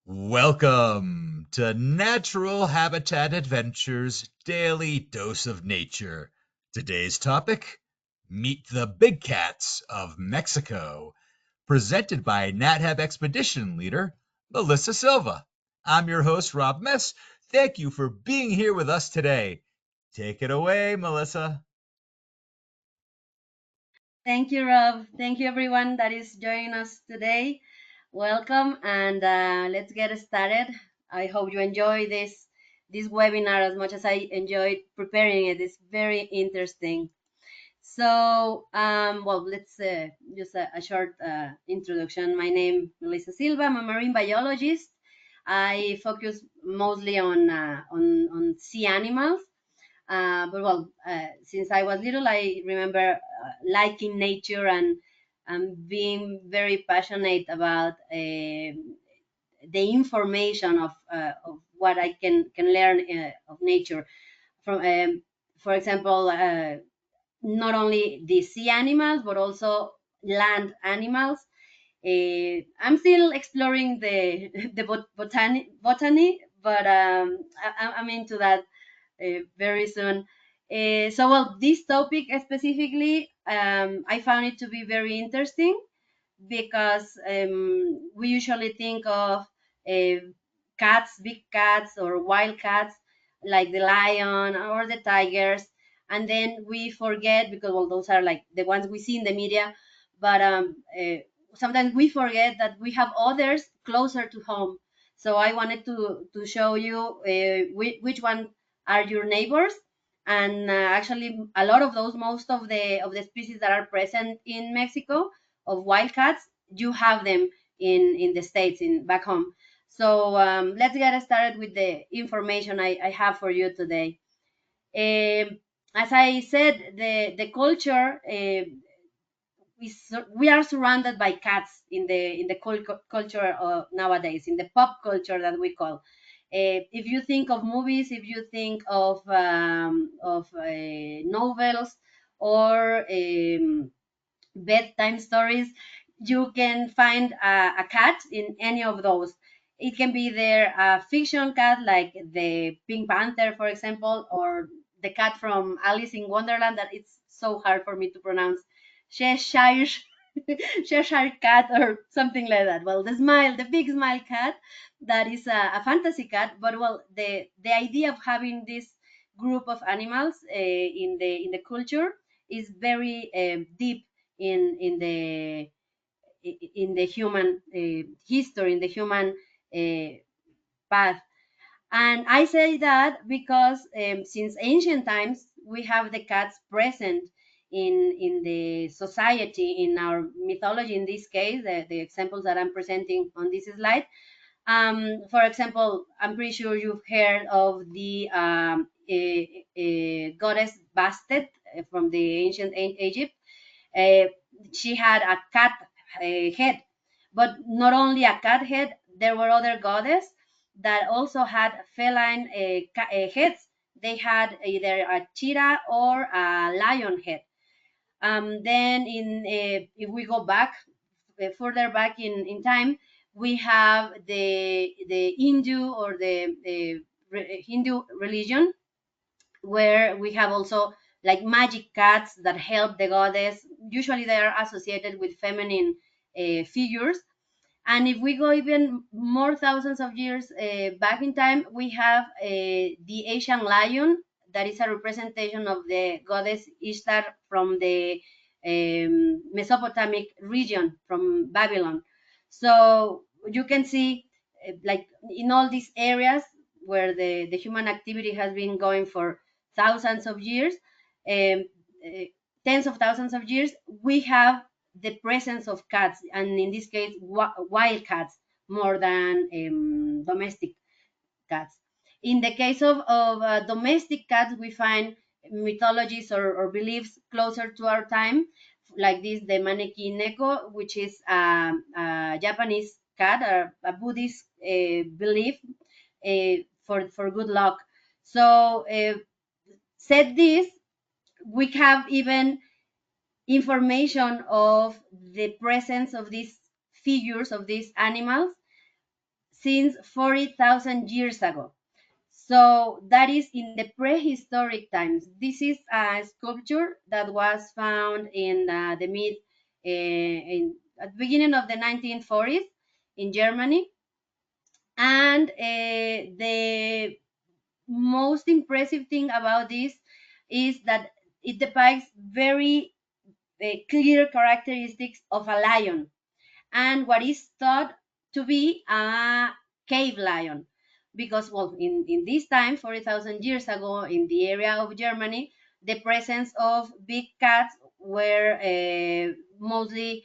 Welcome to Natural Habitat Adventures Daily Dose of Nature. Today's topic, Meet the Big Cats of Mexico, presented by NatHab Expedition Leader Melissa Silva. I'm your host, Rob Mess. Thank you for being here with us today. Take it away, Melissa. Thank you, Rob. Thank you, everyone that is joining us today. Welcome, and let's get started. I hope you enjoy this webinar as much as I enjoyed preparing it. It's very interesting. So, well, let's just a short introduction. My name is Melissa Silva. I'm a marine biologist. I focus mostly on sea animals. Since I was little, I remember liking nature and being very passionate about the information of what I can learn of nature from, for example, not only the sea animals but also land animals. I'm still exploring the botany, but I'm into that very soon. Well, this topic specifically, I found it to be very interesting because we usually think of uh, cats, big cats, or wild cats like the lion or the tigers, and then we forget because well, those are like the ones we see in the media, but sometimes we forget that we have others closer to home. So I wanted to show you which one are your neighbors, and actually a lot of those, most of the species that are present in Mexico of wildcats, you have them in the states, in back home. So let's get started with the information I have for you today. As I said, the culture we are surrounded by cats in the culture nowadays, in the pop culture that we call. If you think of movies, if you think of novels or bedtime stories, you can find a cat in any of those. It can be there a fiction cat like the Pink Panther, for example, or the cat from Alice in Wonderland that it's so hard for me to pronounce. Cheshire, Cheshire cat or something like that. Well, the big smile cat, that is a fantasy cat. But well, the idea of having this group of animals in the culture is very deep in the human history, in the human uh, path. And I say that because since ancient times we have the cats present in the society, in our mythology. In this case, the examples that I'm presenting on this slide. For example, I'm pretty sure you've heard of the goddess Bastet from the ancient Egypt. Uh, she had a cat head, but not only a cat head, there were other goddesses that also had feline heads. They had either a cheetah or a lion head. Then, if we go back further back in time, we have the Hindu or the Hindu religion, where we have also like magic cats that help the goddess. Usually they are associated with feminine figures. And if we go even more thousands of years back in time, we have the Asian lion, that is a representation of the goddess Ishtar from the Mesopotamic region, from Babylon. So you can see, like in all these areas where the human activity has been going for thousands of years, um, uh, tens of thousands of years, we have the presence of cats, and in this case, wild cats more than domestic cats. In the case of domestic cats, we find mythologies or beliefs closer to our time, like this, the Maneki Neko, which is a Japanese cat, or a Buddhist belief for good luck. So, said this, we have even information of the presence of these figures, of these animals, since 40,000 years ago. So that is in the prehistoric times. This is a sculpture that was found in the at the beginning of the 1940s in Germany, and the most impressive thing about this is that it depicts very clear characteristics of a lion and what is thought to be a cave lion. Because, well, in this time, 40,000 years ago, in the area of Germany, the presence of big cats were mostly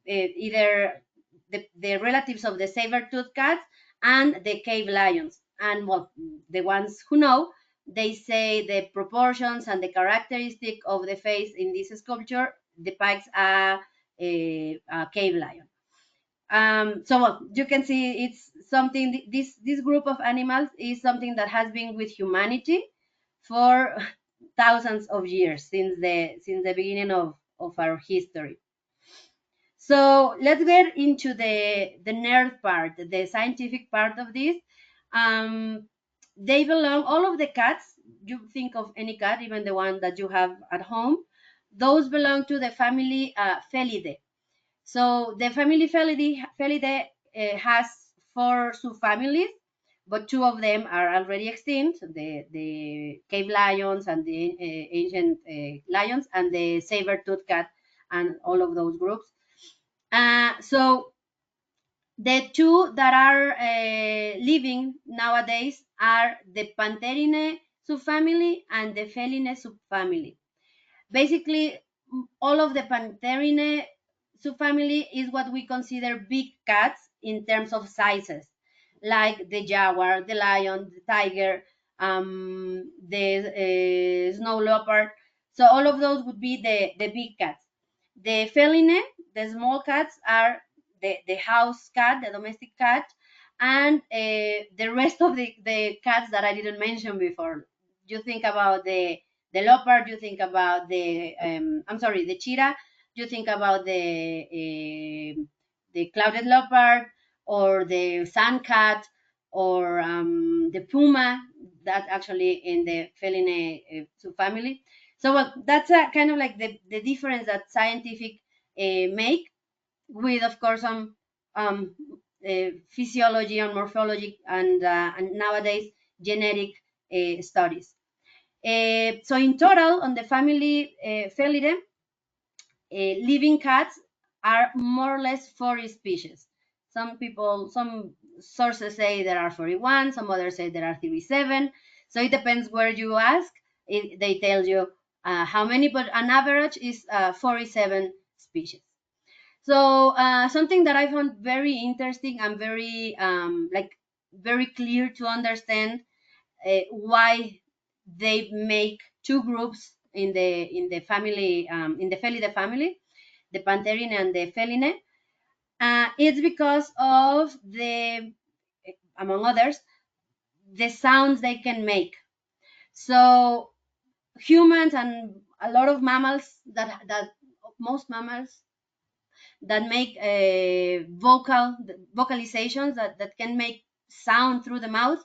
either the relatives of the saber-toothed cats and the cave lions. And, well, the ones who know, they say the proportions and the characteristic of the face in this sculpture depicts a cave lion. So, well, you can see it's something. This group of animals is something that has been with humanity for thousands of years, since the beginning of our history. So let's get into the nerd part, the scientific part of this. Um, they belong, all of the cats, you think of any cat, even the one that you have at home, those belong to the family Felidae. So the family Felidae has four subfamilies, but two of them are already extinct: the cave lions and the ancient lions, and the saber-toothed cat, and all of those groups. So the two that are living nowadays are the Pantherinae subfamily and the Feline subfamily. Basically, all of the Pantherinae subfamily is what we consider big cats in terms of sizes, like the jaguar, the lion, the tiger, the snow leopard. So all of those would be the big cats. The feline, the small cats, are the house cat, the domestic cat, and the rest of the cats that I didn't mention before. You think about the leopard, you think about the cheetah, you think about the clouded leopard, or the sun cat, or the puma, that actually in the feline subfamily. So, well, that's kind of like the difference that scientific make, with, of course, some physiology and morphology, and nowadays genetic studies. So in total, on the family Felidae, living cats are more or less 40 species. Some sources say there are 41, some others say there are 37. So it depends where you ask. They tell you how many, but an average is 47 species. So something that I found very interesting and very clear to understand why they make two groups in the family, in the Felidae family, the Pantherine and the Feline. It's because of among others, the sounds they can make. So humans and a lot of mammals, that most mammals that make vocalizations, that can make sound through the mouth,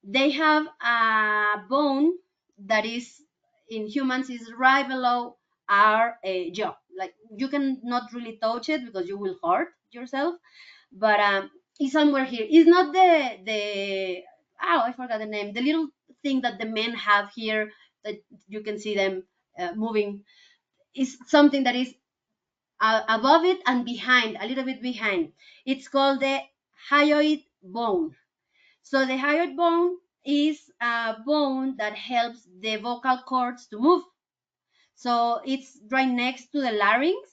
they have a bone that is, in humans, is right below our jaw. Like, you can not really touch it because you will hurt yourself, but it's somewhere here. It's not the I forgot the name, the little thing that the men have here, that you can see them moving. Is something that is above it and behind, a little bit behind. It's called the hyoid bone. So the hyoid bone is a bone that helps the vocal cords to move. So it's right next to the larynx,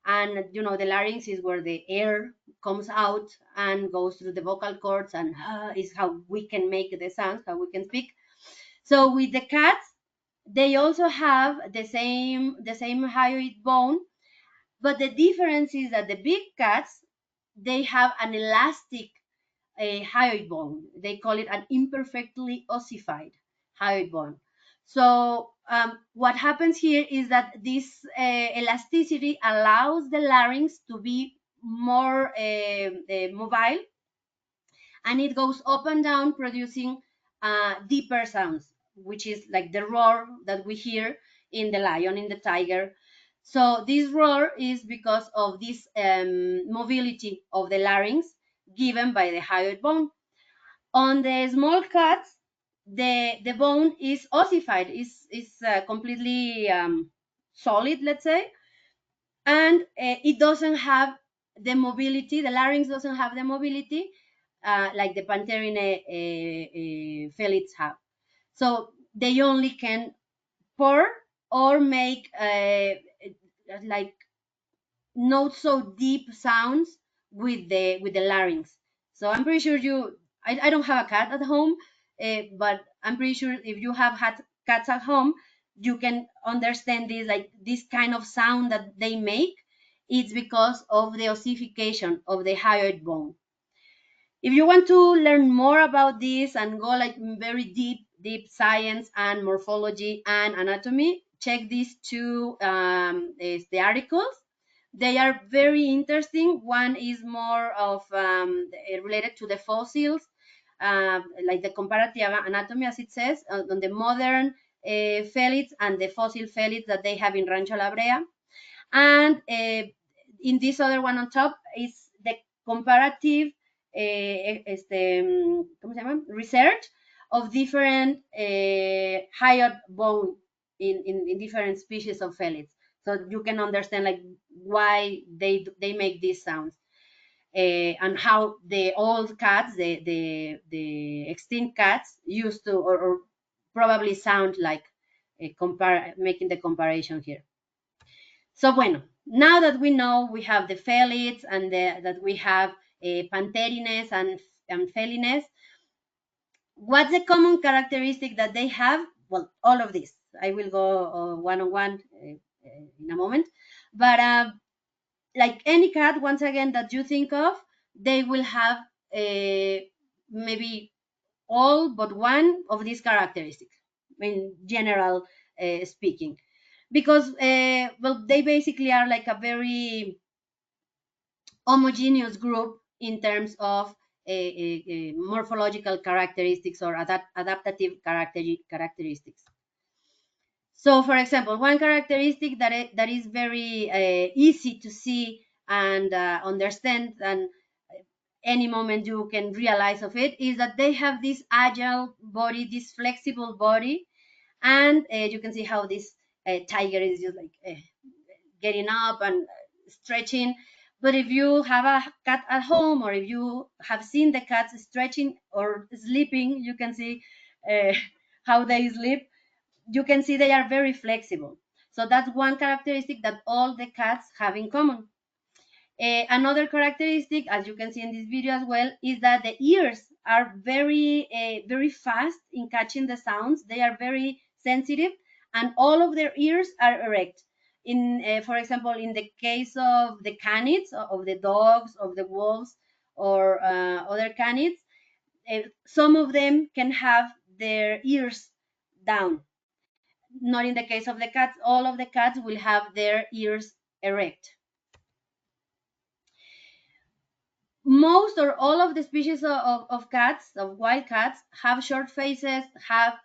and the larynx is where the air comes out and goes through the vocal cords, and is how we can make the sounds, how we can speak. So with the cats, they also have the same hyoid bone, but the difference is that the big cats, they have an elastic hyoid bone. They call it an imperfectly ossified hyoid bone. So what happens here is that this elasticity allows the larynx to be more mobile, and it goes up and down, producing deeper sounds, which is like the roar that we hear in the lion, in the tiger. So this roar is because of this mobility of the larynx given by the hyoid bone. On the small cats, the bone is ossified, is completely solid, let's say, and it doesn't have the mobility. The larynx doesn't have the mobility like the pantherine felids have. So they only can purr or make like not so deep sounds with the larynx. So I'm pretty sure I don't have a cat at home, but I'm pretty sure if you have had cats at home, you can understand this, like this kind of sound that they make. It's because of the ossification of the hyoid bone. If you want to learn more about this and go like very deep science and morphology and anatomy, check these two the articles. They are very interesting. One is more of related to the fossils, like the comparative anatomy, as it says, on the modern felids and the fossil felids that they have in Rancho La Brea. And in this other one on top is the comparative ¿cómo se llama? Research of different hyoid bone in different species of felids, so you can understand like why they make these sounds, and how the old cats, the extinct cats used to or probably sound like making the comparison here. So bueno, now that we know we have the felids and that we have pantherines and felines, what's the common characteristic that they have? Well, all of this. I will go one on one in a moment. But like any cat, once again, that you think of, they will have maybe all but one of these characteristics, in general speaking. Because, well, they basically are like a very homogeneous group in terms of morphological characteristics or adaptative characteristics. So, for example, one characteristic that is very easy to see and understand, and any moment you can realize of it, is that they have this agile body, this flexible body, and you can see how this tiger is just like getting up and stretching. But if you have a cat at home, or if you have seen the cats stretching or sleeping, you can see uh, how they sleep. You can see they are very flexible. So that's one characteristic that all the cats have in common. Another characteristic, as you can see in this video as well, is that the ears are very fast in catching the sounds. They are very sensitive, and all of their ears are erect. For example, in the case of the canids, of the dogs, of the wolves, or other canids, some of them can have their ears down. Not in the case of the cats. All of the cats will have their ears erect. Most or all of the species of cats, of wild cats, have short faces, have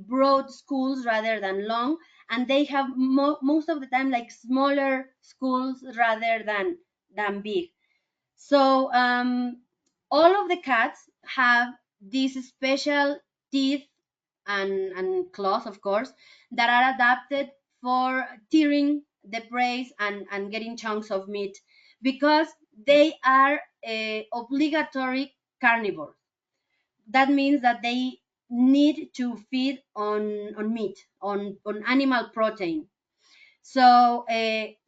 broad skulls rather than long, and they have most of the time like smaller skulls rather than big. So all of the cats have these special teeth and claws, of course, that are adapted for tearing the prey and getting chunks of meat, because they are obligatory carnivores. That means that they need to feed on meat, on animal protein. So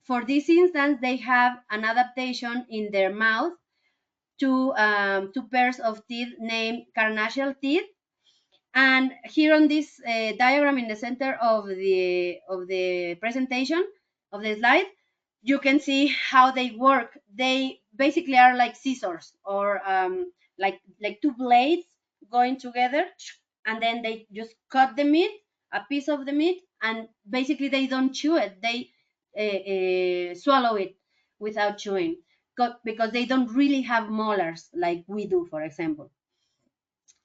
for this instance, they have an adaptation in their mouth to two pairs of teeth named carnassial teeth. And here on this diagram in the center of the presentation of the slide, you can see how they work. They basically are like scissors, or like two blades going together, and then they just cut the meat, a piece of the meat, and basically they don't chew it. They swallow it without chewing. because they don't really have molars like we do, for example.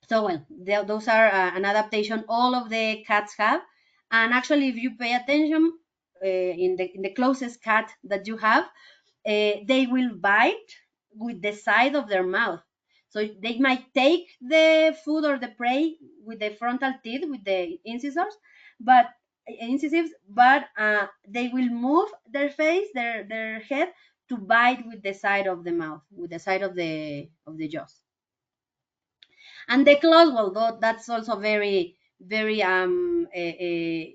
So well, those are an adaptation all of the cats have. And actually, if you pay attention, in the closest cat that you have, they will bite with the side of their mouth. So they might take the food or the prey with the frontal teeth, with the incisors, but incisives, but they will move their face, their head, to bite with the side of the mouth, with the side of the jaws. And the claws, well, that's also very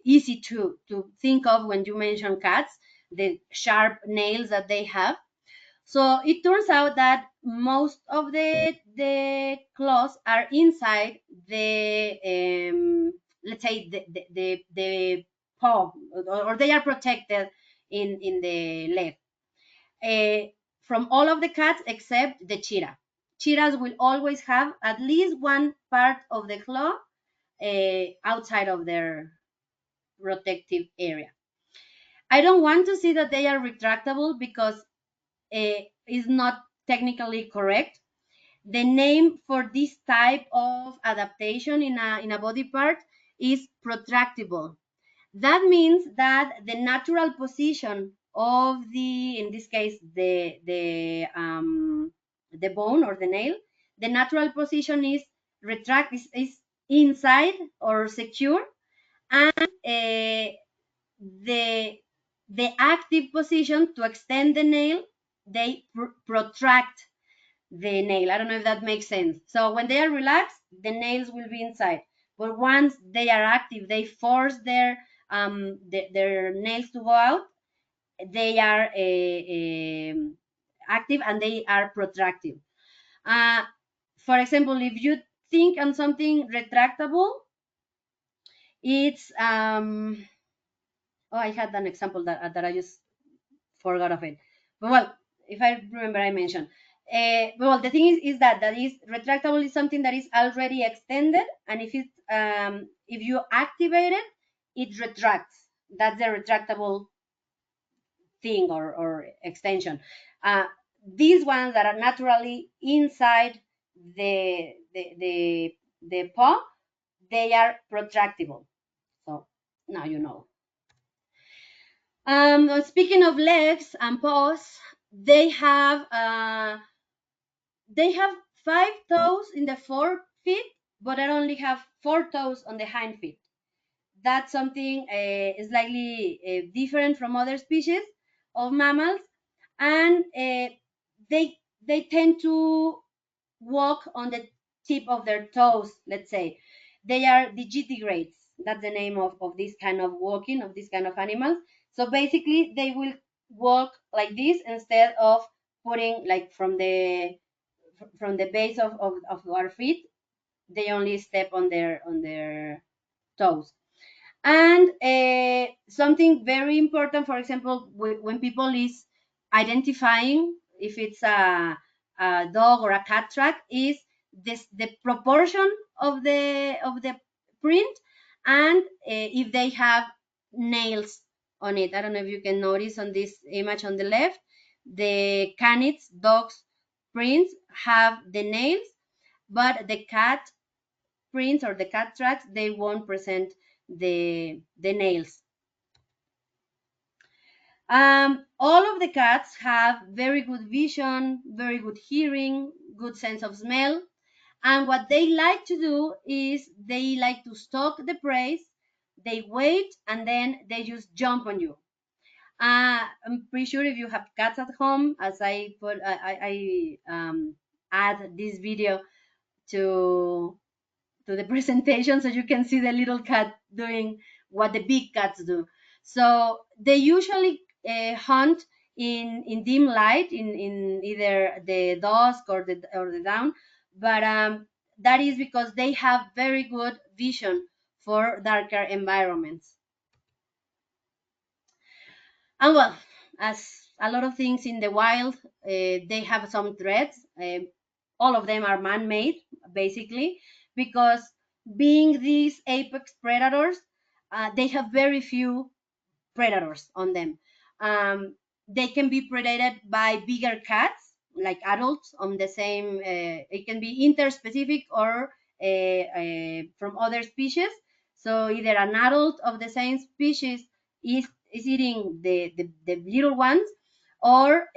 easy to think of when you mention cats, the sharp nails that they have. So it turns out that most of the claws are inside the let's say the paw, or they are protected in the leg, uh, from all of the cats except the cheetah. Cheetahs will always have at least one part of the claw outside of their protective area. I don't want to see that they are retractable because is not technically correct. The name for this type of adaptation in a body part is protractible. That means that the natural position of in this case, the bone or the nail, the natural position is is inside or secure, and the the active position to extend the nail, they protract the nail. I don't know if that makes sense. So when they are relaxed, the nails will be inside. But once they are active, they force their nails to go out. They are active and they are protractive. Uh, for example, if you think on something retractable, it's oh, I had an example that I just forgot of it. But well, if I remember, I mentioned. Well, the thing is that is retractable is something that is already extended, and if you activate it, it retracts. That's the retractable thing or extension. These ones that are naturally inside the paw, they are protractible. So now you know. Speaking of legs and paws, they have uh, they have 5 toes in the forefeet, but they only have 4 toes on the hind feet. That's something slightly different from other species of mammals, and they tend to walk on the tip of their toes. Let's say they are digitigrades. That's the name of this kind of walking of this kind of animals. So basically, they will walk like this instead of putting like from the base of our feet. They only step on their toes. And something very important, for example, when people is identifying if it's a dog or a cat track, is this the proportion of the print, and if they have nails on it. I don't know if you can notice on this image on the left, the canids, dogs prints have the nails, but the cat prints or the cat tracks, they won't present the nails. All of the cats have very good vision, very good hearing, good sense of smell, and what they like to do is they like to stalk the prey. They wait and then they just jump on you. I'm pretty sure if you have cats at home, as I add this video to the presentation so you can see the little cat doing what the big cats do. So they usually hunt in dim light, in either the dusk or the dawn, but that is because they have very good vision for darker environments. And well, as a lot of things in the wild, they have some threats. All of them are man-made, basically, because being these apex predators, they have very few predators on them. They can be predated by bigger cats, like adults on the same. It can be interspecific or from other species. So either an adult of the same species is eating the little ones, or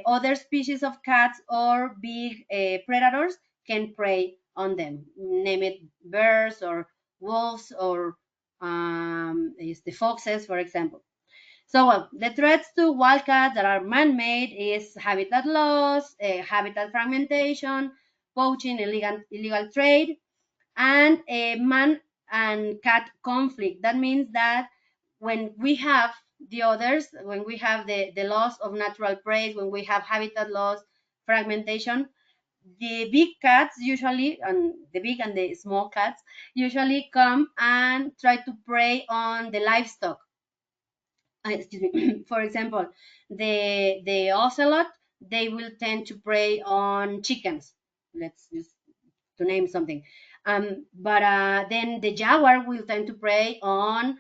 other species of cats or big predators can prey on them. Name it bears or wolves or is the foxes, for example. So, the threats to wildcats that are man-made is habitat loss, habitat fragmentation, poaching, illegal trade, and man and cat conflict. That means that when we have the others, when we have the loss of natural prey, when we have habitat loss, fragmentation, the big cats usually, and the big and the small cats usually come and try to prey on the livestock. Excuse me. For example, the ocelot, they will tend to prey on chickens. Let's just to name something. But then the jaguar will tend to prey on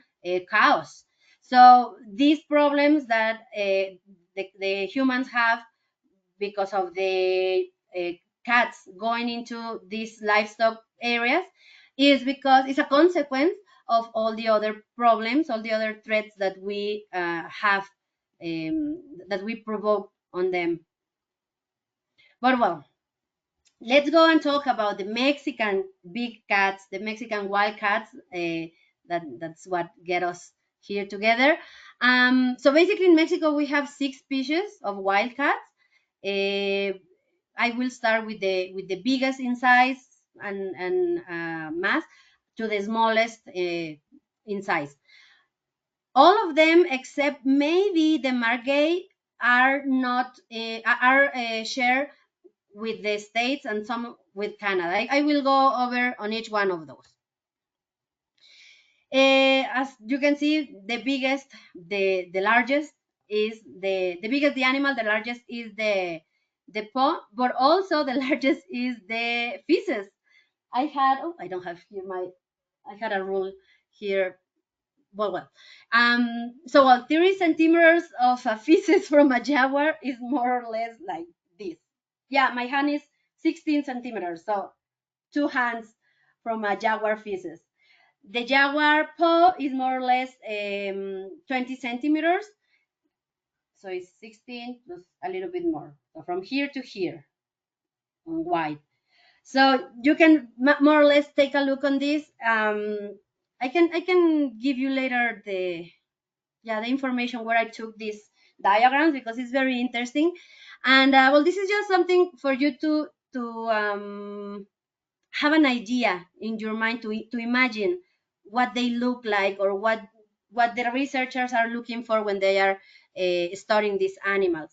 cows. So these problems that the humans have because of the cats going into these livestock areas is because it's a consequence of all the other problems, all the other threats that we have, that we provoke on them. But well, let's go and talk about the Mexican big cats, the Mexican wild cats. That's what get us here together. So basically, in Mexico, we have 6 species of wild cats. Uh, I will start with the biggest in size and mass to the smallest in size. All of them, except maybe the margay, are not are shared with the States and some with Canada. I will go over on each one of those. As you can see, the biggest, the largest is the biggest the animal, the largest is the paw, but also the largest is the feces. I had, oh, I don't have here my, I had a rule here. So 30 centimeters of a feces from a jaguar is more or less like this. Yeah, my hand is 16 centimeters, so 2 hands from a jaguar feces. The jaguar paw is more or less 20 centimeters, so it's 16 plus a little bit more. So from here to here, wide. So you can more or less take a look on this. I can give you later the information where I took these diagrams because it's very interesting. And well, this is just something for you to have an idea in your mind to imagine what they look like, or what the researchers are looking for when they are studying these animals.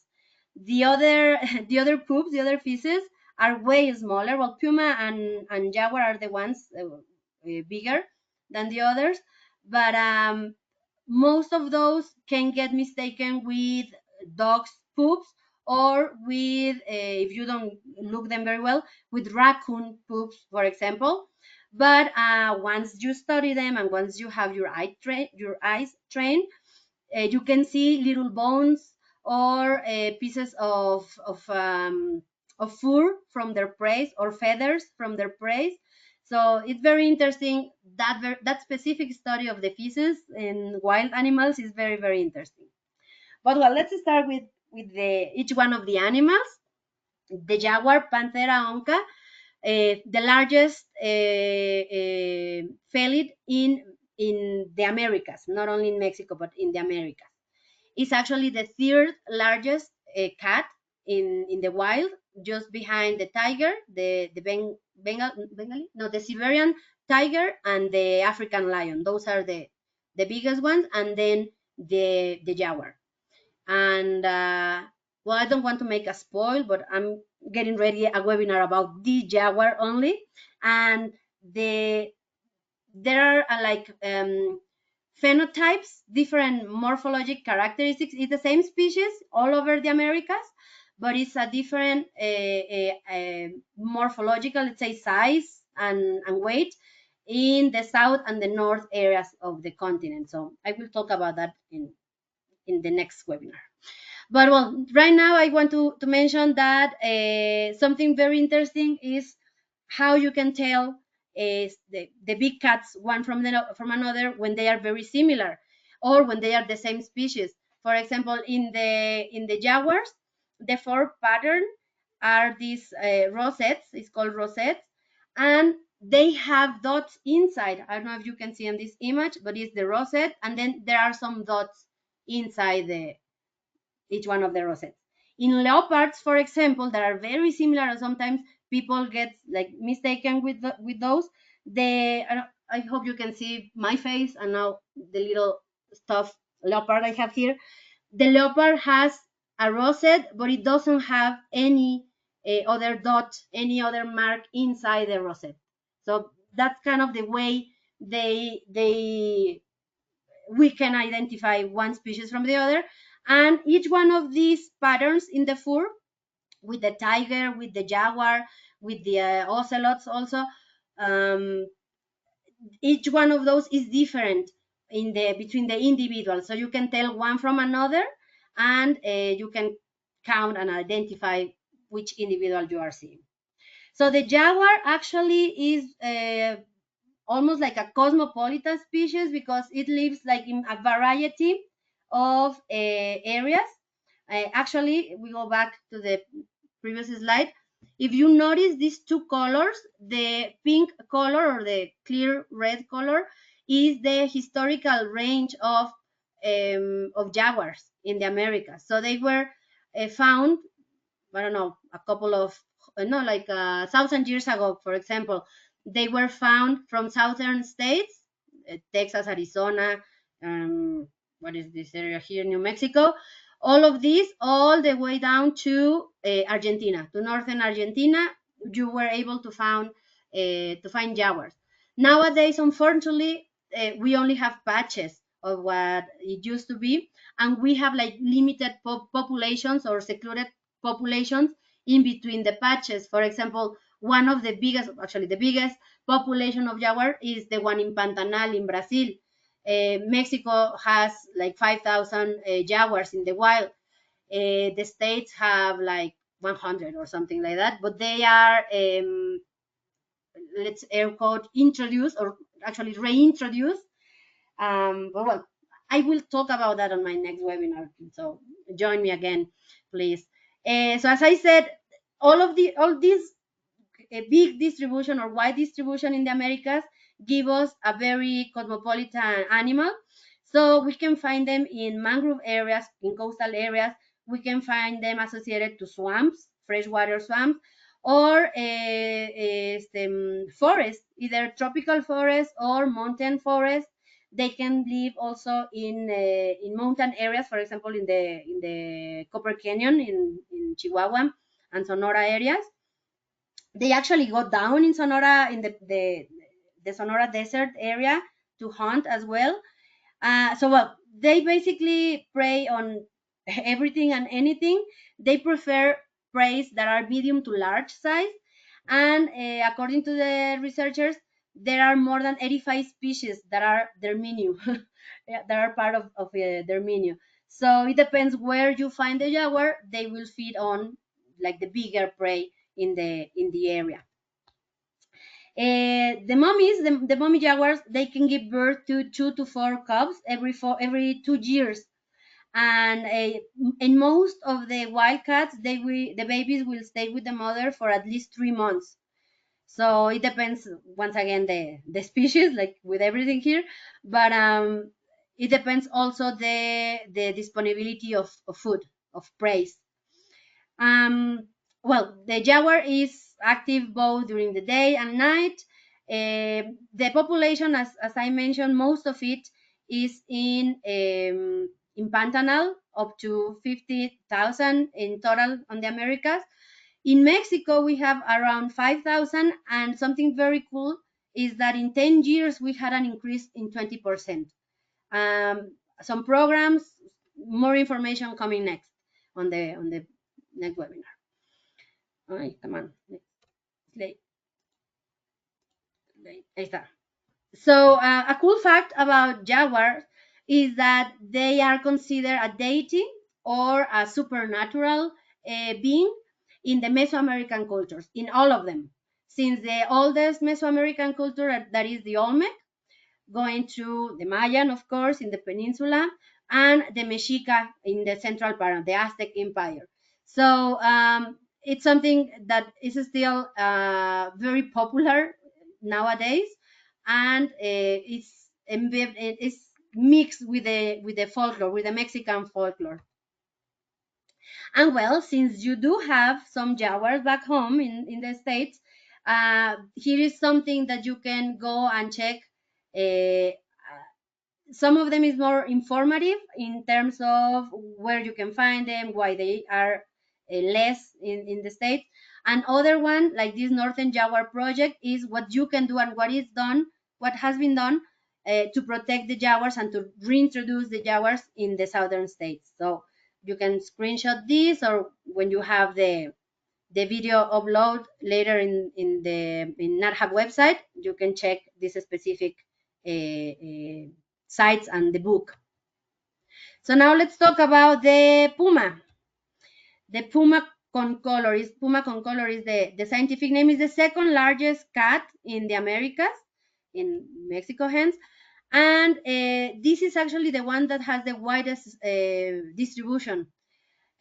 The other the other poops, the other feces are way smaller. Well, puma and jaguar are the ones bigger than the others, but most of those can get mistaken with dogs poops, or with if you don't look them very well, with raccoon poops, for example. But once you study them and once you have your eyes trained, you can see little bones or pieces of fur from their prey, or feathers from their prey. So it's very interesting that that specific study of the feces in wild animals is very, very interesting. But well, let's start with the each one of the animals. The jaguar, Panthera onca, the largest felid in the Americas, not only in Mexico but in the Americas. It's actually the third largest cat in the wild, just behind the tiger, the Bengali, no, the Siberian tiger and the African lion. Those are the biggest ones, and then the jaguar. And well, I don't want to make a spoil, but I'm getting ready a webinar about the jaguar only. And there are like phenotypes, different morphologic characteristics. It's the same species all over the Americas, but it's a different morphological, let's say, size and weight in the south and the north areas of the continent. So I will talk about that in the next webinar. But well, right now I want to mention that something very interesting is how you can tell the big cats one from another when they are very similar or when they are the same species. For example, in the jaguars, the four pattern are these rosettes. It's called rosettes, and they have dots inside. I don't know if you can see on this image, but it's the rosette, and then there are some dots inside the each one of the rosettes. In leopards, for example, that are very similar, and sometimes people get like mistaken with those. I hope you can see my face and now the little stuffed leopard I have here. The leopard has a rosette, but it doesn't have any other dot, any other mark inside the rosette. So that's kind of the way they we can identify one species from the other. And each one of these patterns in the fur, with the tiger, with the jaguar, with the ocelots also, um, each one of those is different in the between the individuals. So you can tell one from another, and you can count and identify which individual you are seeing. So the jaguar actually is almost like a cosmopolitan species because it lives like in a variety of areas. Actually, we go back to the previous slide. If you notice these two colors, the pink color or the clear red color is the historical range of jaguars in the Americas. So they were found, I don't know, a couple of no, like 1,000 years ago, for example. They were found from southern states, Texas, Arizona, what is this area here, New Mexico. All of these, all the way down to Argentina, to northern Argentina, you were able to find jaguars. Nowadays, unfortunately, we only have patches of what it used to be, and we have like limited populations or secluded populations in between the patches. For example, one of the biggest, actually the biggest population of jaguar is the one in Pantanal in Brazil. Mexico has like 5,000 jaguars in the wild. The states have like 100 or something like that, but they are, let's air quote, introduced or actually reintroduced. But well, I will talk about that on my next webinar. So join me again, please. So as I said, all these a big distribution or wide distribution in the Americas give us a very cosmopolitan animal. So we can find them in mangrove areas, in coastal areas. We can find them associated to swamps, freshwater swamps, or forest, either tropical forest or mountain forest. They can live also in mountain areas, for example, in the Copper Canyon in Chihuahua and Sonora areas. They actually go down in Sonora, in the Sonora Desert area, to hunt as well. So well, they basically prey on everything and anything. They prefer preys that are medium to large size, and according to the researchers, there are more than 85 species that are their menu, yeah, that are part of their menu. So it depends where you find the jaguar, they will feed on like the bigger prey in the area. The mommy jaguars, they can give birth to 2 to 4 cubs every 2 years, and in most of the wildcats, the babies will stay with the mother for at least 3 months. So it depends, once again, the species, like with everything here, but it depends also the disponibility of food, of prey. um, well, the jaguar is active both during the day and night. The population, as I mentioned, most of it is in Pantanal, up to 50,000 in total on the Americas. In Mexico, we have around 5,000, and something very cool is that in 10 years we had an increase in 20%. Some programs, more information coming next on the next webinar. Ay, come on. Late, late. Ahí está. So a cool fact about jaguars is that they are considered a deity or a supernatural being in the Mesoamerican cultures, in all of them. Since the oldest Mesoamerican culture, that is the Olmec, going through the Mayan, of course, in the peninsula, and the Mexica in the central part of the Aztec Empire. So it's something that is still very popular nowadays, and it's mixed with the folklore, with the Mexican folklore. And well, since you do have some jaguars back home in the States, here is something that you can go and check. Uh, some of them is more informative in terms of where you can find them, why they are less in the States. And other one, like this Northern Jaguar Project, is what you can do and what is done, what has been done to protect the jaguars and to reintroduce the jaguars in the southern states. So you can screenshot this, or when you have the video upload later in the NatHab website, you can check this specific sites and the book. So now let's talk about the puma. The puma concolor is the scientific name, is the second largest cat in the Americas, in Mexico hence. And this is actually the one that has the widest distribution.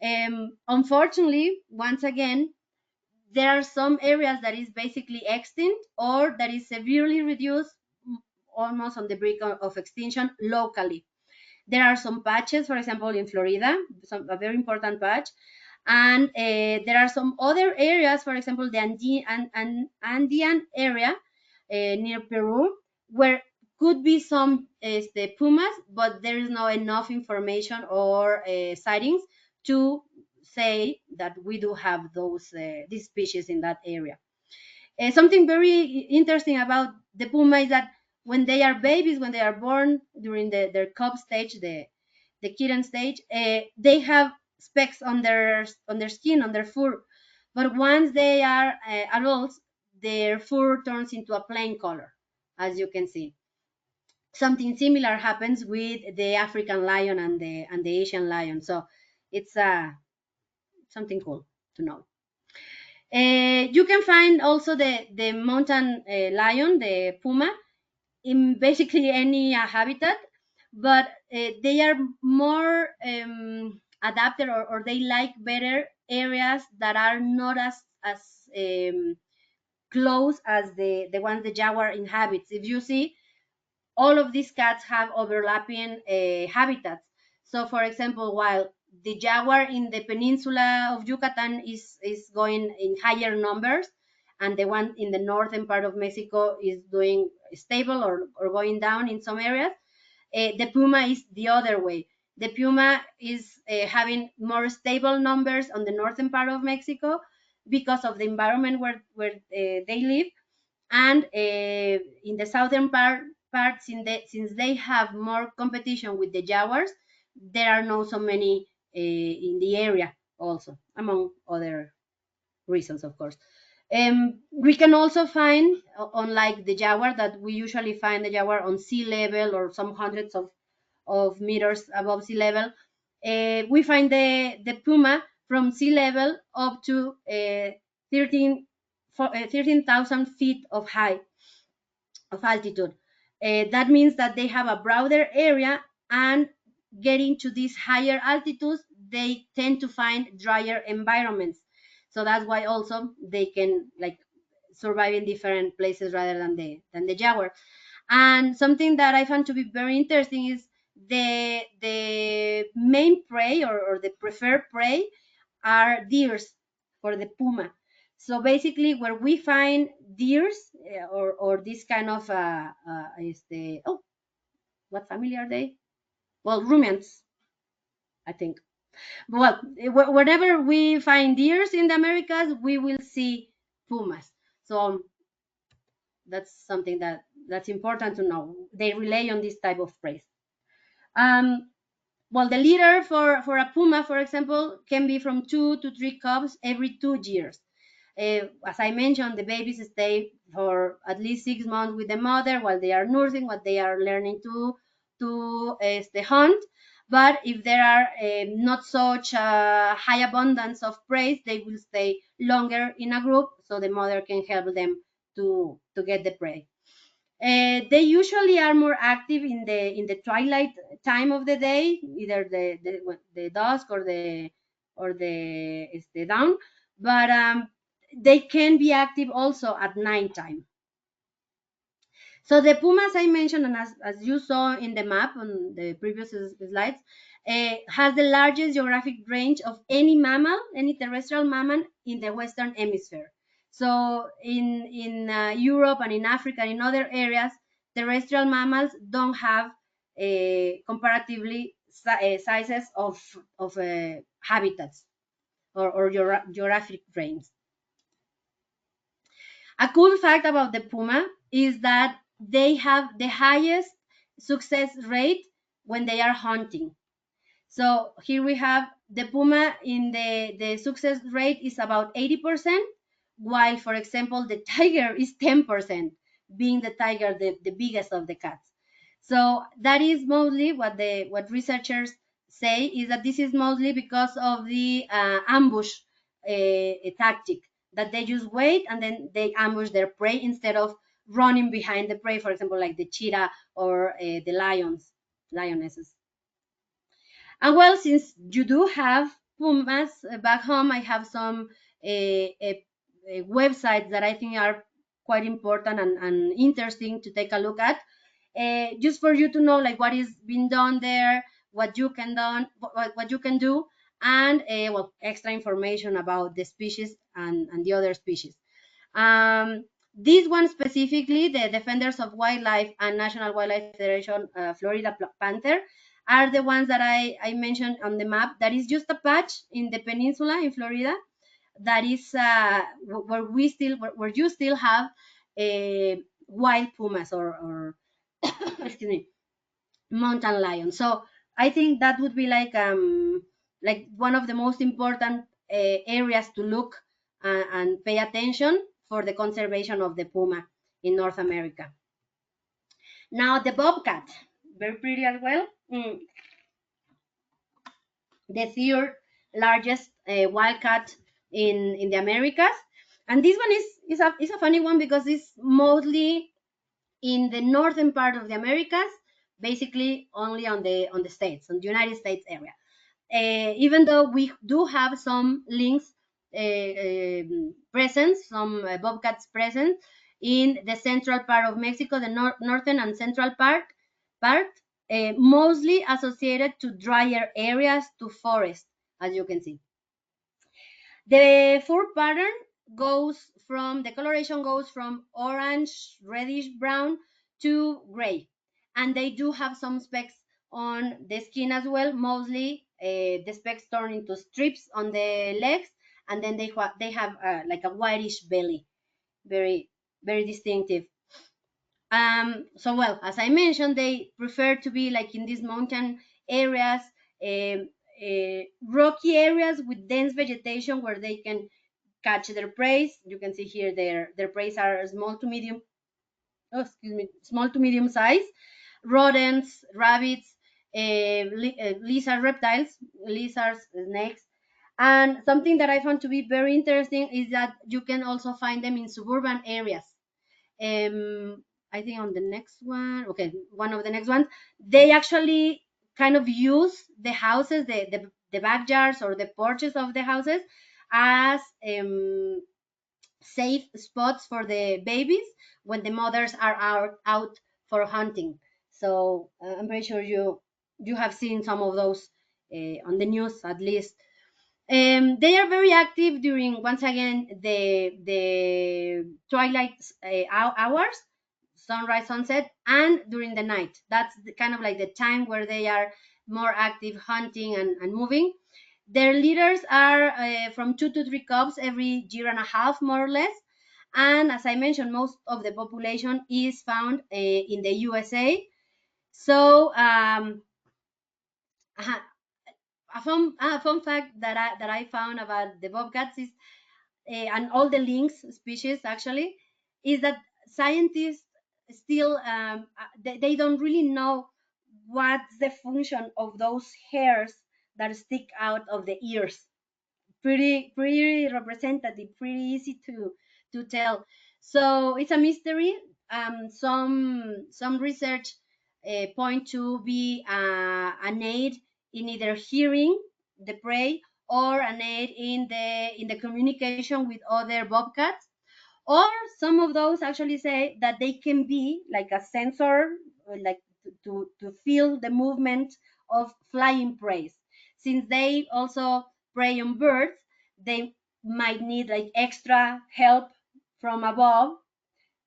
Unfortunately, once again, there are some areas that is basically extinct or that is severely reduced, almost on the brink of extinction locally. There are some patches, for example, in Florida, a very important patch. And there are some other areas, for example, the Andean area near Peru, where could be some the pumas, but there is not enough information or sightings to say that we do have these species in that area. Something very interesting about the puma is that when they are babies, when they are born during their cub stage, the kitten stage, they have specks on their skin, on their fur. But once they are adults, their fur turns into a plain color, as you can see. Something similar happens with the African lion and the Asian lion. So it's something cool to know. You can find also the mountain lion, the puma, in basically any habitat, but they are more adapted, or they like better areas that are not as close as the ones the jaguar inhabits. If you see, all of these cats have overlapping habitats. So, for example, while the jaguar in the peninsula of Yucatan is going in higher numbers, and the one in the northern part of Mexico is doing stable or going down in some areas, the puma is the other way. The puma is having more stable numbers on the northern part of Mexico because of the environment where they live, and in the southern part, since they have more competition with the jaguars, there are not so many in the area also, among other reasons, of course. We can also find, unlike the jaguar, that we usually find the jaguar on sea level or some hundreds of meters above sea level. We find the puma from sea level up to 13,000 feet of height, of altitude. That means that they have a broader area, and getting to these higher altitudes, they tend to find drier environments. So that's why also they can like survive in different places rather than the jaguar. And something that I found to be very interesting is the main prey, or the preferred prey, are deers for the puma. So basically, where we find deers or this kind of is the what family are they? Well, ruminants, I think. Well, wherever we find deers in the Americas, we will see pumas. So that's something that's important to know. They rely on this type of prey. Um, well, the litter for a puma, for example, can be from 2 to 3 cubs every 2 years. As I mentioned, the babies stay for at least 6 months with the mother while they are nursing, what they are learning to hunt. But if there are not such high abundance of prey, they will stay longer in a group, so the mother can help them to get the prey. They usually are more active in the twilight time of the day, either the dusk or the dawn, but they can be active also at nighttime. So the pumas I mentioned, and as you saw in the map on the previous slides, has the largest geographic range of any mammal, any terrestrial mammal in the Western Hemisphere. So in Europe and in Africa and in other areas, terrestrial mammals don't have comparatively sizes of habitats or geographic range. A cool fact about the puma is that they have the highest success rate when they are hunting. So here we have the puma in the success rate is about 80%, while, for example, the tiger is 10%, being the tiger the biggest of the cats. So that is mostly what researchers say is that this is mostly because of the ambush tactic, that they just wait and then they ambush their prey instead of running behind the prey, for example, like the cheetah or the lionesses. And well, since you do have pumas back home, I have some websites that I think are quite important and interesting to take a look at, just for you to know like what is being done there, what you can do, and well, extra information about the species and the other species. This one specifically, the Defenders of Wildlife and National Wildlife Federation Florida Panther, are the ones that I mentioned on the map. That is just a patch in the peninsula in Florida. That is where you still have wild pumas or excuse me, mountain lions. So I think that would be like one of the most important areas to look and pay attention for the conservation of the puma in North America. Now the bobcat, very pretty as well. The third largest wildcat in the Americas, and this one is a funny one because it's mostly in the northern part of the Americas, basically only on the states, on the United States area. Even though we do have some links present, some bobcats present in the central part of Mexico, the northern and central part, mostly associated to drier areas, to forest, as you can see. The fur pattern the coloration goes from orange, reddish brown to gray. And they do have some specks on the skin as well. Mostly the specks turn into strips on the legs, and then they have like a whitish belly. Very, very distinctive. So well, as I mentioned, they prefer to be like in these mountain areas, um, rocky areas with dense vegetation where they can catch their prey. You can see here their prey are small to medium size. Rodents, rabbits, lizard reptiles, lizards, snakes. And something that I found to be very interesting is that you can also find them in suburban areas. I think on the next one, okay, one of the next ones, they actually kind of use the houses, the backyards or the porches of the houses as safe spots for the babies when the mothers are out for hunting. So I'm pretty sure you have seen some of those on the news at least. They are very active during, once again, the twilight hours, sunrise, sunset, and during the night. That's kind of like the time where they are more active hunting and moving. Their leaders are from 2 to 3 cubs every year and a half, more or less. And as I mentioned, most of the population is found in the USA. So a fun fact that I found about the bobcats is, and all the lynx species actually, is that scientists still they don't really know what's the function of those hairs that stick out of the ears. Pretty representative, pretty easy to tell. So it's a mystery. Some research point to be an aid in either hearing the prey or an aid in the communication with other bobcats, or some of those actually say that they can be like a sensor, like to feel the movement of flying prey. Since they also prey on birds, they might need like extra help from above,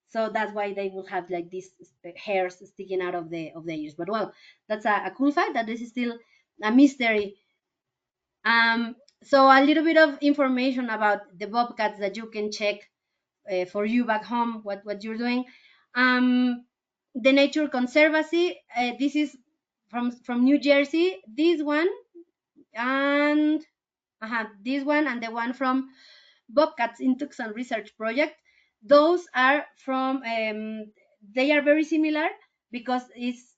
so that's why they will have like these hairs sticking out of the ears. But well, that's a cool fact that this is still a mystery. So a little bit of information about the bobcats that you can check for you back home, what you're doing. The Nature Conservancy, this is from New Jersey, this one, and this one, and the one from Bobcats in Tucson Research Project. Those are from, they are very similar because it's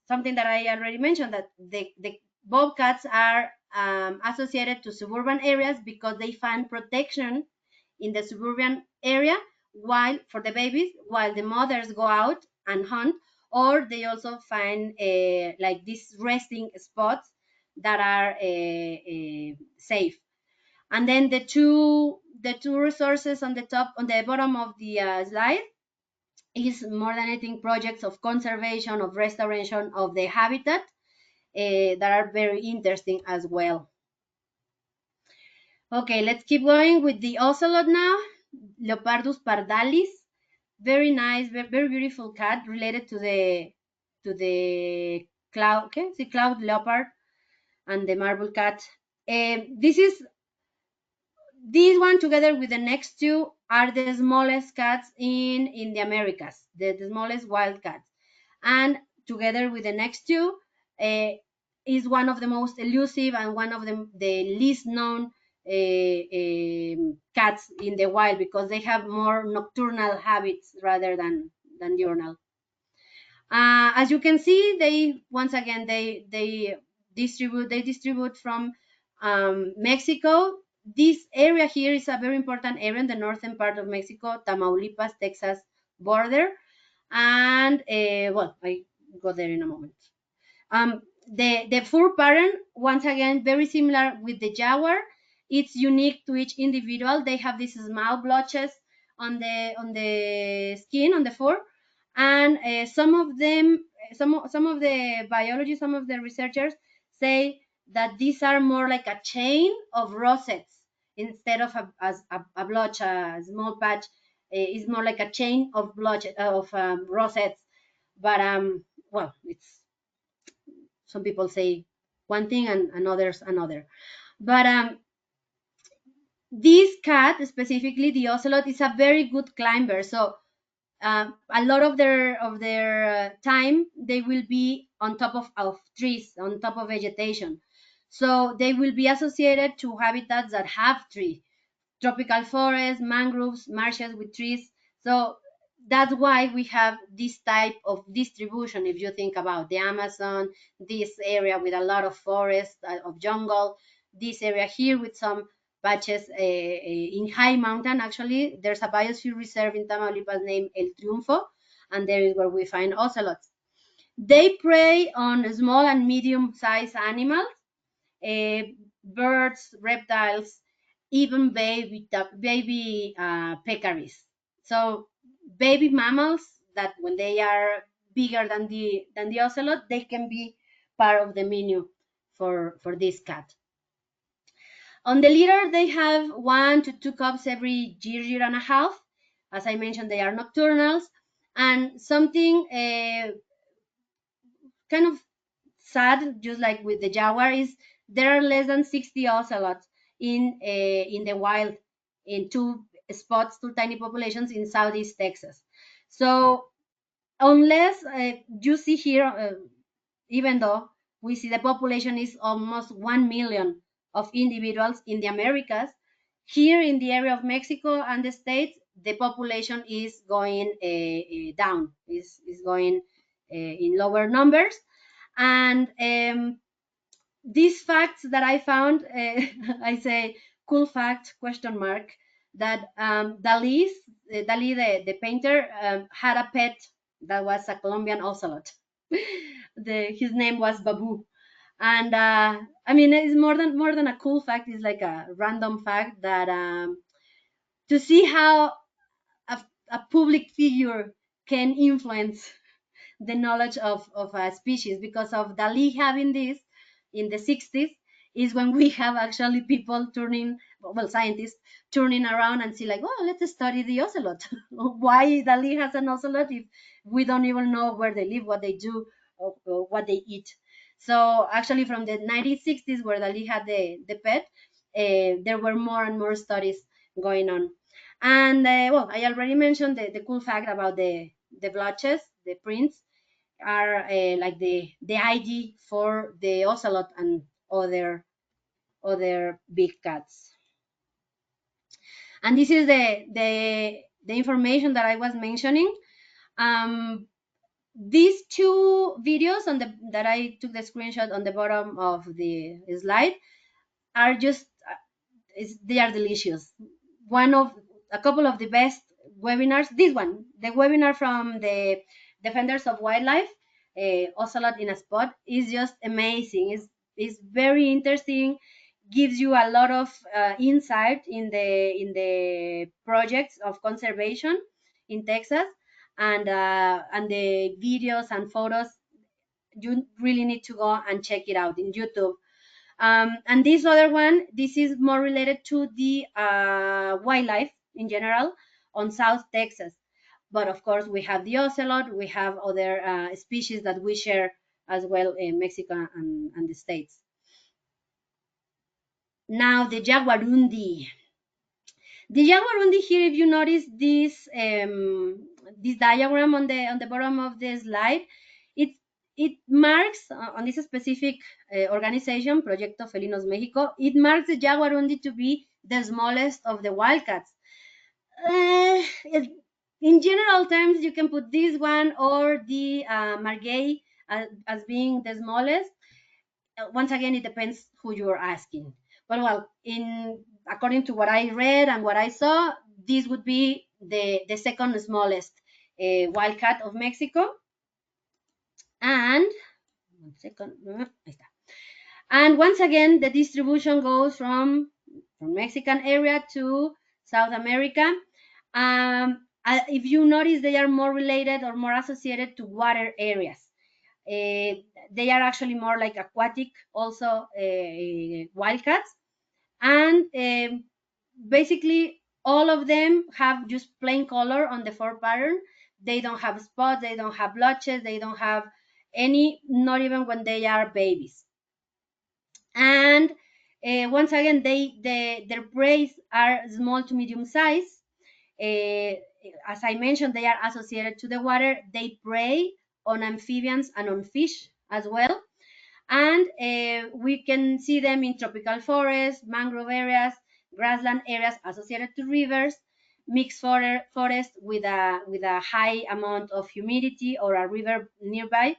something that I already mentioned, that the bobcats are associated to suburban areas because they find protection in the suburban area, while for the babies, while the mothers go out and hunt, or they also find like these resting spots that are safe. And then the two resources on the bottom of the slide is more than anything projects of conservation, of restoration of the habitat that are very interesting as well. Okay, let's keep going with the ocelot now. Leopardus pardalis, very nice, very beautiful cat related to the cloud, okay, the cloud leopard and the marble cat. This one together with the next two are the smallest cats in the Americas, the smallest wild cats. And together with the next two, uh, is one of the most elusive and one of the least known cats in the wild, because they have more nocturnal habits rather than diurnal. As you can see, they once again they distribute from Mexico. This area here is a very important area in the northern part of Mexico, Tamaulipas, Texas border, and well, I go there in a moment. The fur pattern, once again, very similar with the jaguar. It's unique to each individual. They have these small blotches on the skin, on the fur, and some of the biologists, some of the researchers say that these are more like a chain of rosettes instead of a blotch, a small patch. Is more like a chain of blotch of rosettes. But well, it's some people say one thing and others another. But this cat, specifically the ocelot, is a very good climber. So a lot of their time they will be on top of trees, on top of vegetation. So they will be associated to habitats that have trees, tropical forests, mangroves, marshes with trees. So that's why we have this type of distribution. If you think about the Amazon, this area with a lot of forest, of jungle, this area here with some patches in high mountain. Actually, there's a biosphere reserve in Tamaulipas named El Triunfo, and there is where we find ocelots. They prey on small and medium-sized animals, birds, reptiles, even baby peccaries. So baby mammals that when they are bigger than the ocelot, they can be part of the menu for this cat. On the litter, they have 1 to 2 cubs every year and a half. As I mentioned, they are nocturnals. And something kind of sad, just like with the jaguar, is there are less than 60 ocelots in the wild, in two spots, two tiny populations in Southeast Texas. So unless you see here, even though we see the population is almost 1 million of individuals in the Americas, here in the area of Mexico and the States, the population is going down, is going in lower numbers. And these facts that I found, I say cool fact question mark, that Dali, the painter, had a pet that was a Colombian ocelot. His name was Babu. And I mean, it's more than a cool fact. It's like a random fact that to see how a, a public figure can influence the knowledge of a species. Because of Dali having this in the 60s is when we have actually people turning, well, scientists turning around and see like, oh, let's study the ocelot. Why Dali has an ocelot if we don't even know where they live, what they do, or what they eat. So actually from the 1960s, where Dali had the pet, there were more and more studies going on. And well, I already mentioned the cool fact about the blotches, the prints are like the ID for the ocelot and other big cats. And this is the information that I was mentioning. Um, these two videos on the that I took the screenshot on the bottom of the slide are just they are delicious. One of a couple of the best webinars. This one, the webinar from the Defenders of Wildlife, Ocelot in a Spot, is just amazing. It's very interesting. Gives you a lot of insight in the projects of conservation in Texas, and the videos and photos. You really need to go and check it out in YouTube. And this other one, this is more related to the wildlife in general on South Texas. But of course, we have the ocelot, we have other species that we share as well in Mexico and the States. Now, the jaguarundi. The jaguarundi here, if you notice this diagram on the bottom of the slide, it it marks on this specific organization, Proyecto Felinos Mexico, it marks the jaguarundi to be the smallest of the wildcats. In general terms, you can put this one or the margay as being the smallest. Once again, it depends who you're asking. But well, in according to what I read and what I saw, this would be the second smallest wildcat of Mexico. And one second, and once again, the distribution goes from Mexican area to South America. If you notice, they are more related or more associated to water areas. They are actually more like aquatic, also wildcats, and basically all of them have just plain color on the fur pattern. They don't have spots, they don't have blotches, they don't have any, not even when they are babies. And once again, their prey are small to medium size. As I mentioned, they are associated to the water. They prey on amphibians and on fish as well. And we can see them in tropical forests, mangrove areas, grassland areas associated to rivers, mixed forest with a high amount of humidity or a river nearby.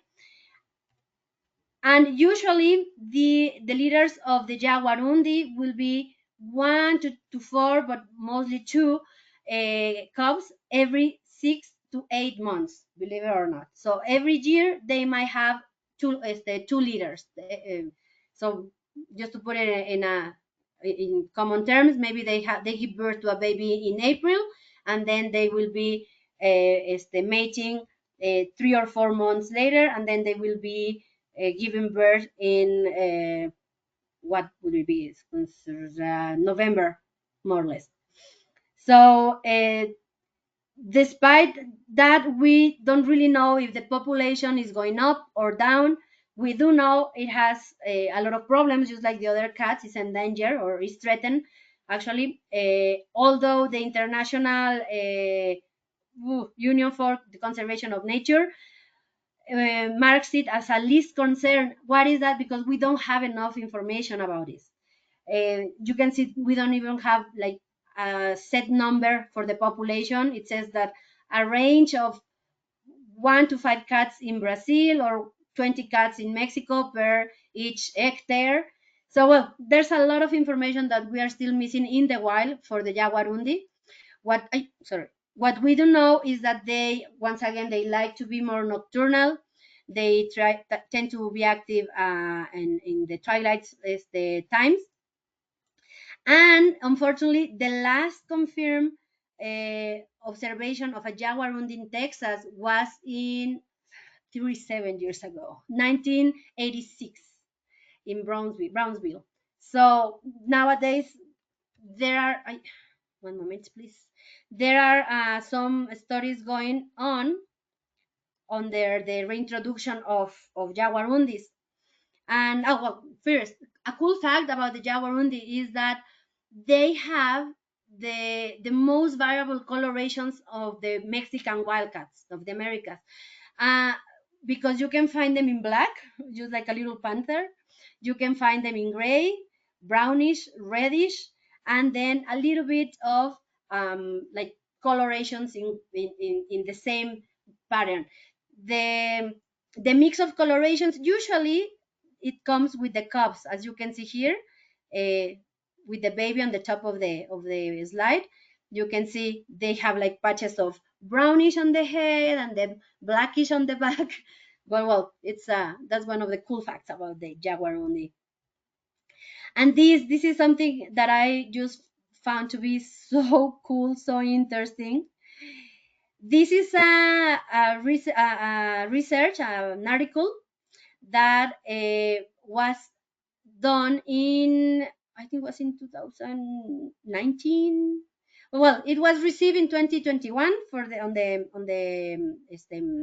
And usually the leaders of the jaguarundi will be 1 to 4, but mostly 2 cubs every 6 to 8 months, believe it or not. So every year they might have two leaders. So just to put it in common terms, maybe they give birth to a baby in April, and then they will be mating 3 or 4 months later, and then they will be giving birth in what would it be? November, more or less. So despite that, we don't really know if the population is going up or down. We do know it has a lot of problems, just like the other cats. Is endangered or is threatened. Actually, although the International Union for the Conservation of Nature marks it as a least concern. What is that? Because we don't have enough information about this. You can see we don't even have like a set number for the population. It says that a range of 1 to 5 cats in Brazil, or 20 cats in Mexico per each hectare. So, well, there's a lot of information that we are still missing in the wild for the jaguarundi. What we do know is that they, once again, they like to be more nocturnal. They tend to be active in the twilight the times. And unfortunately, the last confirmed observation of a jaguarundi in Texas was in 37 years ago, 1986, in Brownsville. So nowadays there are one moment, please. There are some studies going on the reintroduction of jaguarundis. And well, first, a cool fact about the jaguarundi is that they have the most variable colorations of the Mexican wildcats of the Americas. Uh, because you can find them in black, just like a little panther. You can find them in gray, brownish, reddish, and then a little bit of like colorations in the same pattern. The the mix of colorations usually it comes with the cubs, as you can see here, with the baby on the top of the slide. You can see they have like patches of brownish on the head and then blackish on the back. Well, it's that's one of the cool facts about the jaguarundi. And this is something that I just found to be so cool, so interesting. This is a research, an article that was done in, I think it was in 2019. Well, it was received in 2021 for the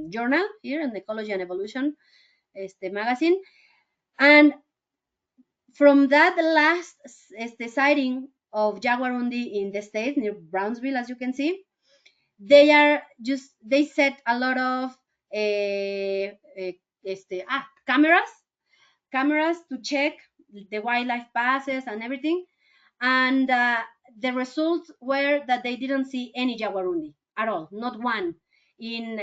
journal here in Ecology and Evolution magazine. And from that last sighting of jaguarundi in the States near Brownsville, as you can see, they set a lot of cameras to check the wildlife passes and everything. And the results were that they didn't see any jaguarundi at all, not one. In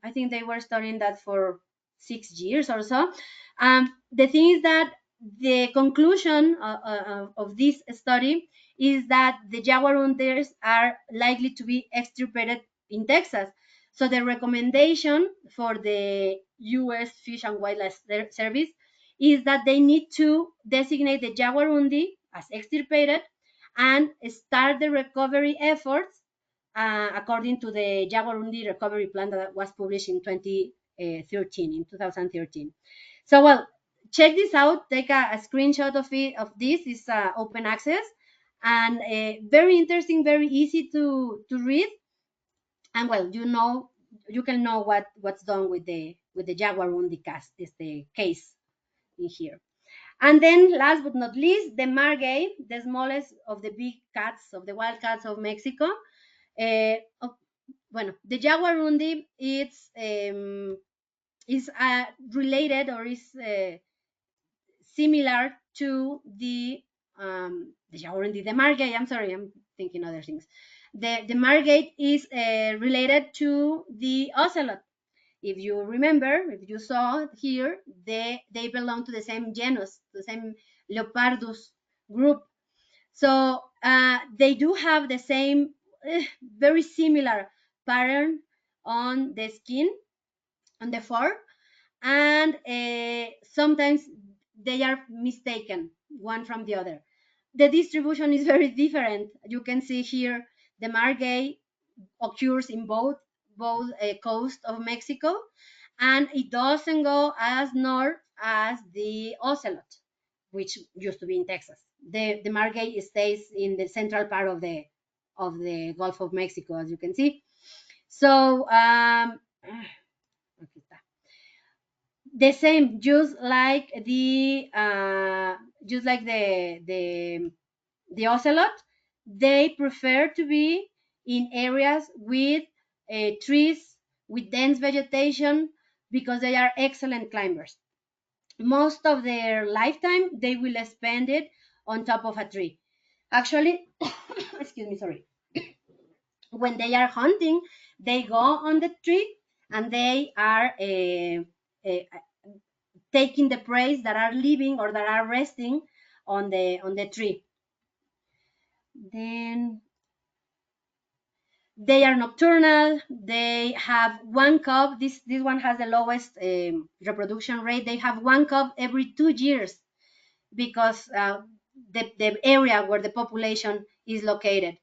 I think they were studying that for 6 years or so. The thing is that the conclusion of this study is that the jaguarundis are likely to be extirpated in Texas. So the recommendation for the U.S. Fish and Wildlife Service is that they need to designate the jaguarundi as extirpated and start the recovery efforts according to the jaguarundi recovery plan that was published in 2013. So, well, check this out. Take a screenshot of it. Of this is open access and very interesting, very easy to read. And well, you can know what's done with the jaguarundi case in here. And then, last but not least, the margay, the smallest of the big cats, of the wild cats of Mexico. Bueno, the jaguarundi is related or is similar to the jaguarundi, the margay. I'm sorry, I'm thinking other things. The margay is related to the ocelot. If you remember, if you saw here, they belong to the same genus, the same leopardus group. So they do have the same, very similar pattern on the skin, on the fur, and sometimes they are mistaken one from the other. The distribution is very different. You can see here the margay occurs in both coast of Mexico, and it doesn't go as north as the ocelot, which used to be in Texas. The margay stays in the central part of the Gulf of Mexico, as you can see. So the same, just like the ocelot, they prefer to be in areas with trees, with dense vegetation, because they are excellent climbers. Most of their lifetime, they will spend it on top of a tree. Actually, excuse me, sorry. When they are hunting, they go on the tree and they are taking the prey that are living or that are resting on the tree. Then they are nocturnal. They have one cub. This one has the lowest reproduction rate. They have one cub every 2 years because the area where the population is located,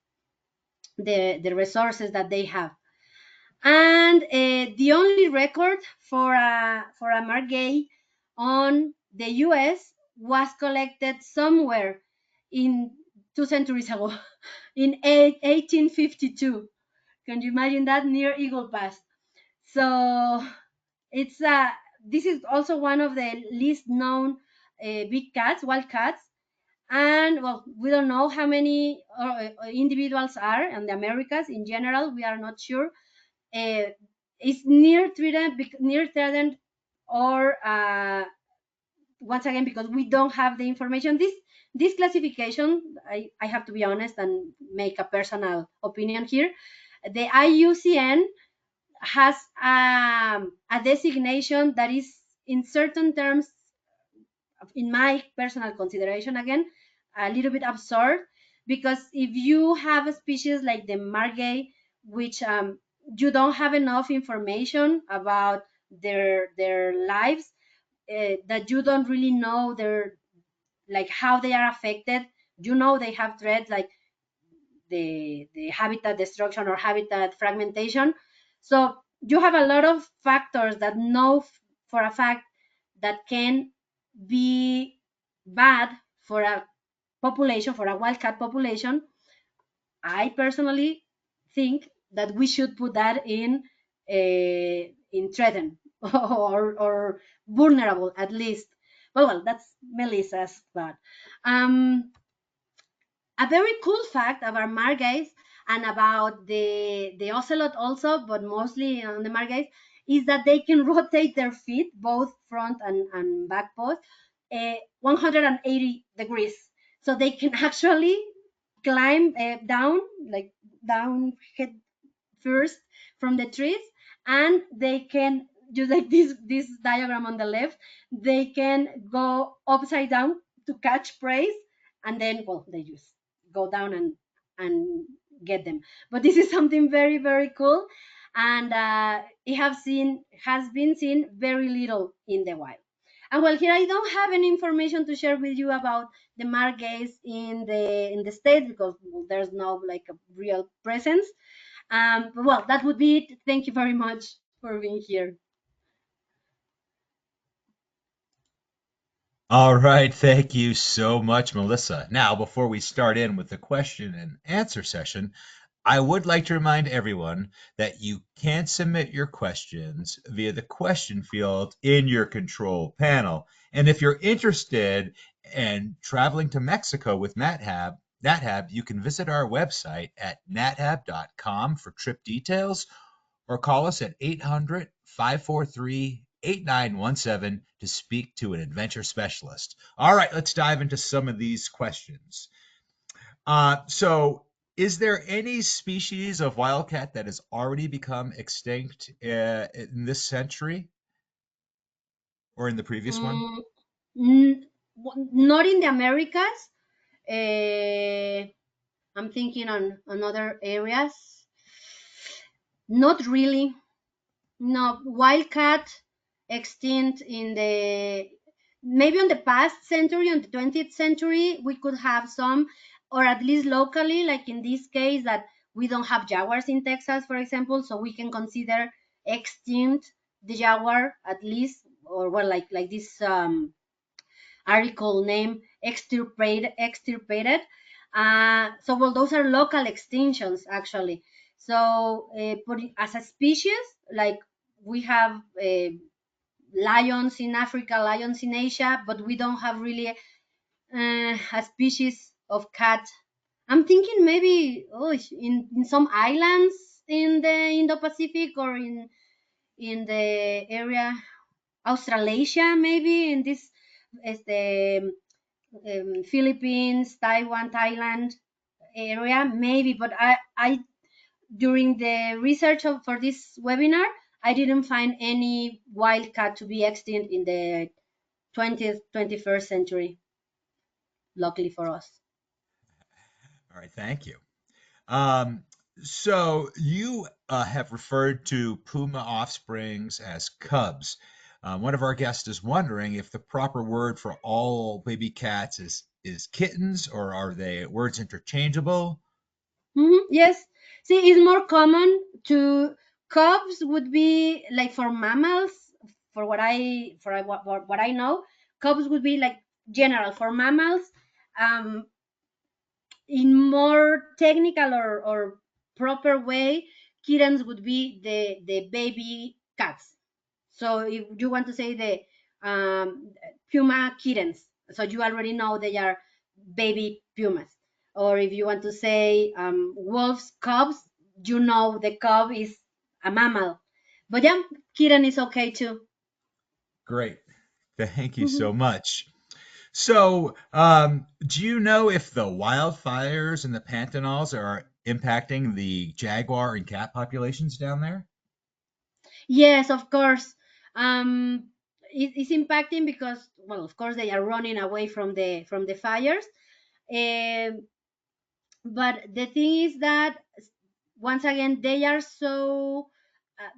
the resources that they have. And the only record for a margay on the U.S. was collected somewhere in 2 centuries ago, in 1852. Can you imagine that, near Eagle Pass? So it's this is also one of the least known big cats, wild cats. And well, we don't know how many individuals are in the Americas in general. We are not sure. It's near threatened, or once again, because we don't have the information. This classification, I have to be honest and make a personal opinion here. The IUCN has a designation that is, in certain terms, in my personal consideration, again, a little bit absurd, because if you have a species like the margay, which you don't have enough information about their lives, that you don't really know their, like, how they are affected. They have threats like the habitat destruction or habitat fragmentation. So you have a lot of factors that know for a fact that can be bad for a population, for a wildcat population. I personally think that we should put that in threatened or vulnerable, at least. Well, that's Melissa's thought. A very cool fact about margays and about the ocelot also, but mostly on the margays, is that they can rotate their feet, both front and back paws, 180 degrees. So they can actually climb down, like down head first from the trees, and they can, just like this diagram on the left, they can go upside down to catch prey, and then, well, they just go down and get them. But this is something very, very cool, and it has been seen very little in the wild. And well, here I don't have any information to share with you about the margays in the States, because, well, there's no, like, a real presence. But well, that would be it. Thank you very much for being here. All right, thank you so much, Melissa. Now, before we start in with the question and answer session, I would like to remind everyone that you can submit your questions via the question field in your control panel. And if you're interested in traveling to Mexico with NatHab, you can visit our website at nathab.com for trip details, or call us at 800-543-8917 to speak to an adventure specialist. All right, let's dive into some of these questions. So, is there any species of wildcat that has already become extinct in this century or in the previous one? Mm, n- Not in the Americas. Uh, I'm thinking on other areas. Not really. No, wildcat extinct in the, maybe on the past century, on the 20th century, we could have some, or at least locally, like in this case, that we don't have jaguars in Texas, for example, so we can consider extinct the jaguar, at least, or well, like this article name, extirpated. So well, those are local extinctions, actually. So but as a species, like, we have lions in Africa, lions in Asia, but we don't have really a species of cat. I'm thinking maybe, in some islands in the Indo-Pacific, or in the area Australasia, maybe in this is the Philippines, Taiwan, Thailand area, maybe. But I during the research for this webinar, I didn't find any wild cat to be extinct 20th, 21st century, luckily for us. All right, thank you. Um, so you have referred to puma offsprings as cubs. One of our guests is wondering if the proper word for all baby cats is kittens, or are they words interchangeable? Yes. See, it's more common to cubs would be like for mammals. For what I know, cubs would be like general for mammals. Um, in more technical or proper way, kittens would be the baby cats. So if you want to say the puma kittens, so you already know they are baby pumas. Or if you want to say wolves cubs, you know the cub is a mammal. But yeah, kitten is okay too. Great. Thank you Mhm. so much. So, do you know if the wildfires in the Pantanals are impacting the jaguar and cat populations down there? Yes, of course. It's impacting because, well, of course, they are running away from the fires. Um, but the thing is that once again they are so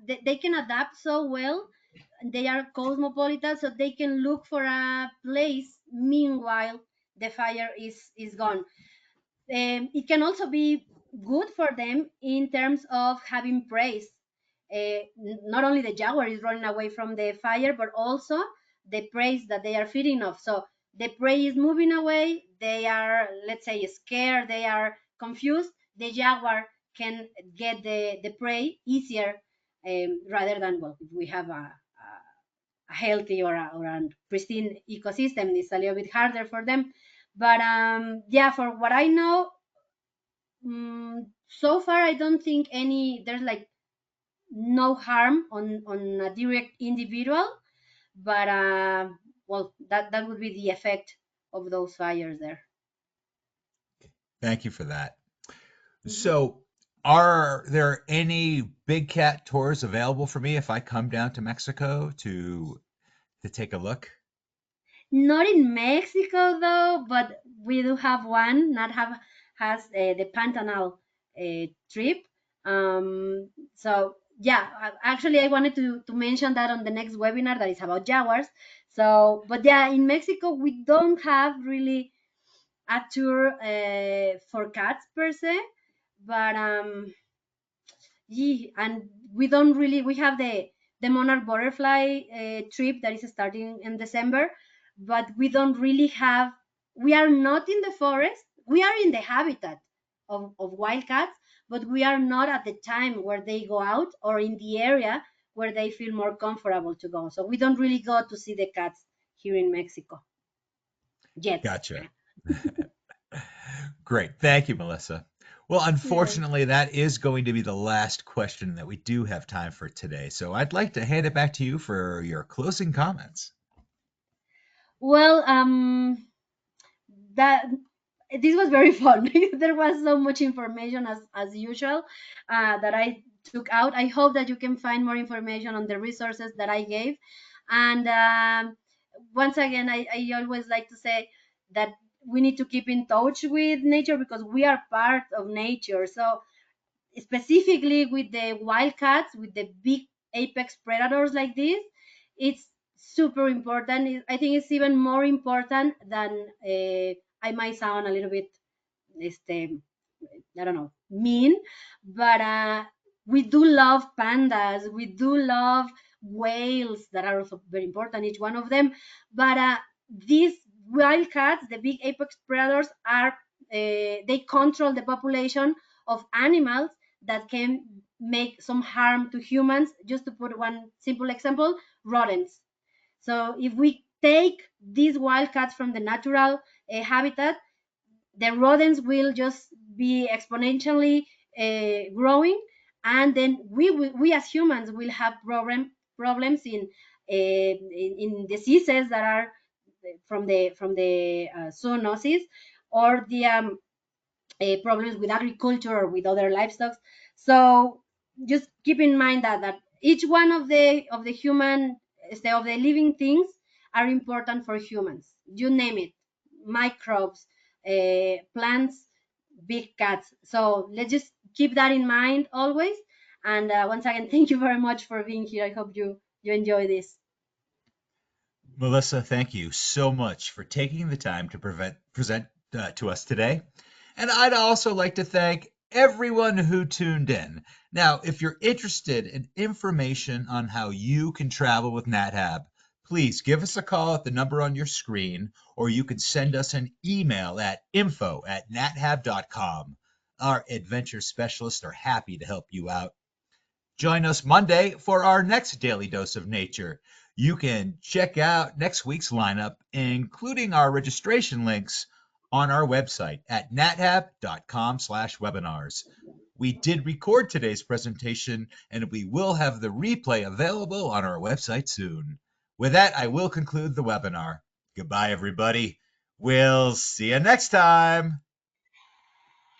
they can adapt so well. They are cosmopolitan, so they can look for a place meanwhile the fire is gone. It can also be good for them in terms of having praise. Not only the jaguar is running away from the fire, but also the praise that they are feeding off. So the prey is moving away. They are, let's say, scared. They are confused. The jaguar can get the prey easier, rather than, well, if we have a healthy or a pristine ecosystem, it's a little bit harder for them. But yeah, for what I know, so far I don't think there's like no harm on a direct individual, but well, that would be the effect of those fires there. Thank you for that. Mhm. So, are there any big cat tours available for me if I come down to Mexico to take a look? Not in Mexico though, but we do have one. Not have has the Pantanal trip. So yeah, actually, I wanted to mention that on the next webinar that is about jaguars. So, but yeah, in Mexico we don't have really a tour for cats per se, but yeah, and we don't really we have the monarch butterfly trip that is starting in December, but we don't really have. We are not in the forest. We are in the habitat of wildcats, but we are not at the time where they go out or in the area where they feel more comfortable to go. So we don't really go to see the cats here in Mexico yet. Gotcha. Great. Thank you, Melissa. Well, Yeah. unfortunately, that is going to be the last question that we do have time for today. So I'd like to hand it back to you for your closing comments. Well, that this was very fun. There was so much information as usual that I took out. I hope that you can find more information on the resources that I gave. And once again, I always like to say that we need to keep in touch with nature because we are part of nature. So specifically with the wildcats, with the big apex predators like this, it's super important. I think it's even more important than I might sound a little bit, este, I don't know, mean, but we do love pandas. We do love whales that are also very important, each one of them. But these wildcats, the big apex predators, are they control the population of animals that can make some harm to humans. Just to put one simple example, rodents. So if we take these wildcats from the natural habitat, the rodents will just be exponentially growing, and then we as humans will have problems in diseases that are from the zoonosis, or the problems with agriculture or with other livestock. So just keep in mind that each one of the human of the living things are important for humans. You name it, microbes, plants, big cats. So let's just keep that in mind always. And once again, thank you very much for being here. I hope you enjoy this. Melissa, thank you so much for taking the time to present to us today. And I'd also like to thank everyone who tuned in. Now, if you're interested in information on how you can travel with NatHab, please give us a call at the number on your screen, or you can send us an email at info@nathab.com. Our adventure specialists are happy to help you out. Join us Monday for our next Daily Dose of Nature. You can check out next week's lineup, including our registration links, on our website at nathab.com/webinars. We did record today's presentation, and we will have the replay available on our website soon. With that, I will conclude the webinar. Goodbye, everybody. We'll see you next time.